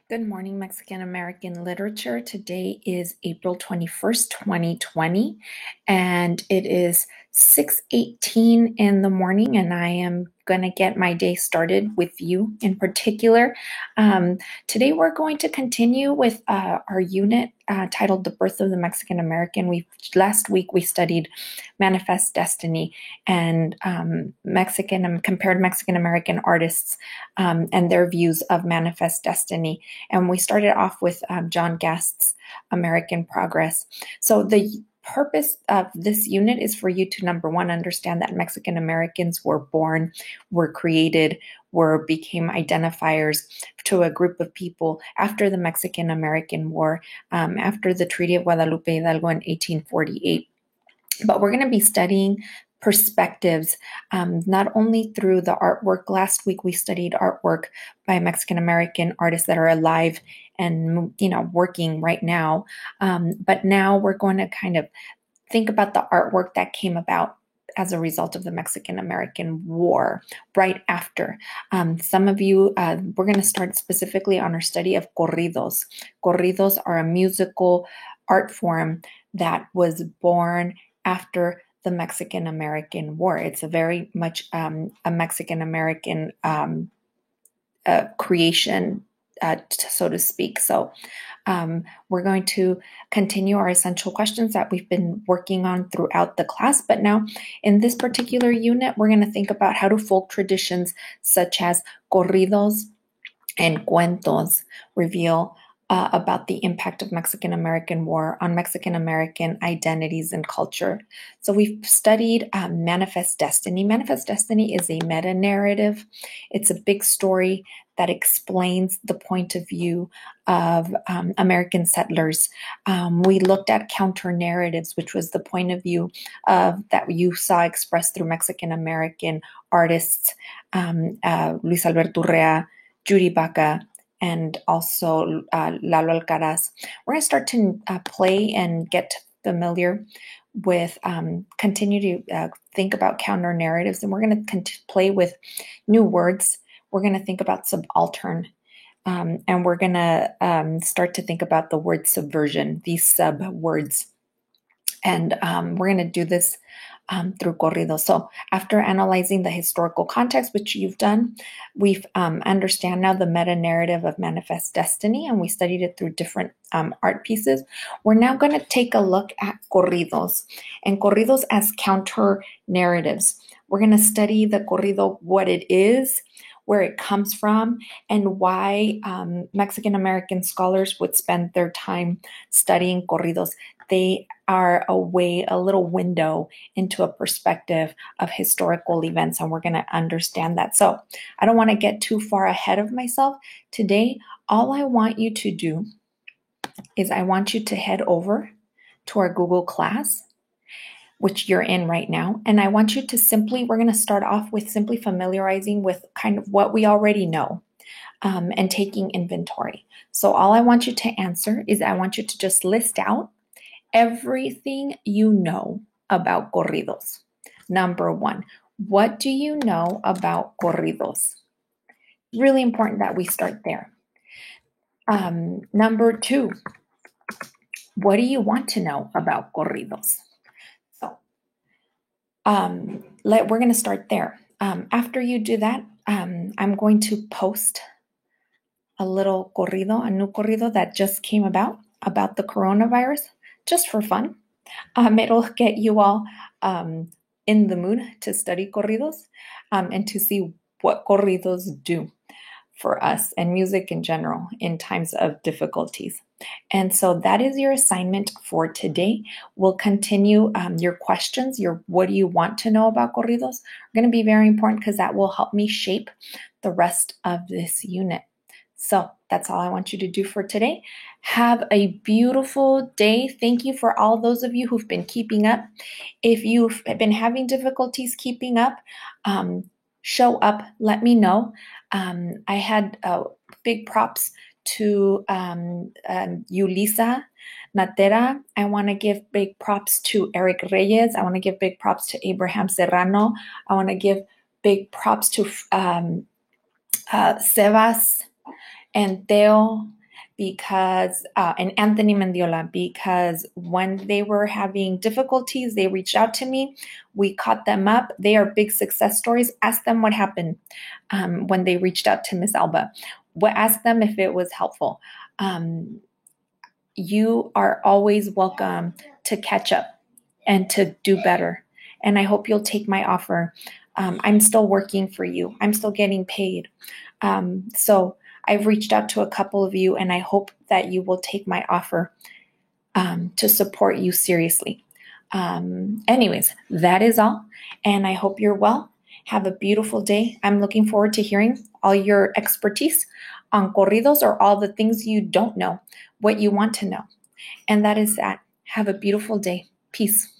Good morning, Mexican American literature. Today is April 21st, 2020, and it is 6:18 in the morning, and I am going to get my day started with you in particular. Today, we're going to continue with our unit titled The Birth of the Mexican American. Last week we studied Manifest Destiny and compared Mexican American artists and their views of Manifest Destiny. And we started off with John Gast's American Progress. So the purpose of this unit is for you to, number one, understand that Mexican Americans were born, were created, became identifiers to a group of people after the Mexican American War, after the Treaty of Guadalupe Hidalgo in 1848. But we're going to be studying perspectives, not only through the artwork. Last week we studied artwork by Mexican American artists that are alive and working right now, but now we're going to kind of think about the artwork that came about as a result of the Mexican American War right after. Some of you, we're going to start specifically on our study of corridos. Corridos are a musical art form that was born after the Mexican American War. It's a very much a Mexican American creation, so to speak. So we're going to continue our essential questions that we've been working on throughout the class. But now in this particular unit, we're going to think about how do folk traditions such as corridos and cuentos reveal about the impact of Mexican American War on Mexican American identities and culture. So we've studied Manifest Destiny. Manifest Destiny is a meta-narrative. It's a big story that explains the point of view of American settlers. We looked at counter narratives, which was the point of view that you saw expressed through Mexican American artists, Luis Alberto Urrea, Judy Baca, and also Lalo Alcaraz. We're going to start to play and get familiar with, continue to think about counter narratives, and we're going to play with new words. We're going to think about subaltern, and we're going to start to think about the word subversion, these sub words. And we're going to do this through corridos. So after analyzing the historical context, which you've done, we've understand now the meta-narrative of Manifest Destiny, and we studied it through different art pieces. We're now going to take a look at corridos, and corridos as counter narratives. We're going to study the corrido, what it is, where it comes from, and why Mexican American scholars would spend their time studying corridos. They are a little window into a perspective of historical events, and we're going to understand that. So I don't want to get too far ahead of myself. Today, all I want you to do is I want you to head over to our Google class, which you're in right now. And I want you to we're going to start off with simply familiarizing with kind of what we already know and taking inventory. So all I want you to answer is I want you to just list out everything you know about corridos. Number one, what do you know about corridos? Really important that we start there. Number two, what do you want to know about corridos? So we're going to start there. After you do that, I'm going to post a little corrido, a new corrido that just came about the coronavirus, just for fun. It'll get you all in the mood to study corridos and to see what corridos do for us and music in general in times of difficulties. And so that is your assignment for today. We'll continue your questions, what do you want to know about corridos are going to be very important because that will help me shape the rest of this unit. So that's all I want you to do for today. Have a beautiful day. Thank you for all those of you who've been keeping up. If you've been having difficulties keeping up, show up, let me know. I had big props to Yulisa Natera. I want to give big props to Eric Reyes. I want to give big props to Abraham Serrano. I want to give big props to Sebas and Theo and Anthony Mendiola, because when they were having difficulties, they reached out to me. We caught them up. They are big success stories. Ask them what happened when they reached out to Miss Alba. Ask them if it was helpful. You are always welcome to catch up and to do better. And I hope you'll take my offer. I'm still working for you. I'm still getting paid. So I've reached out to a couple of you, and I hope that you will take my offer to support you seriously. Anyways, that is all. And I hope you're well. Have a beautiful day. I'm looking forward to hearing all your expertise on corridos or all the things you don't know, what you want to know. And that is that. Have a beautiful day. Peace.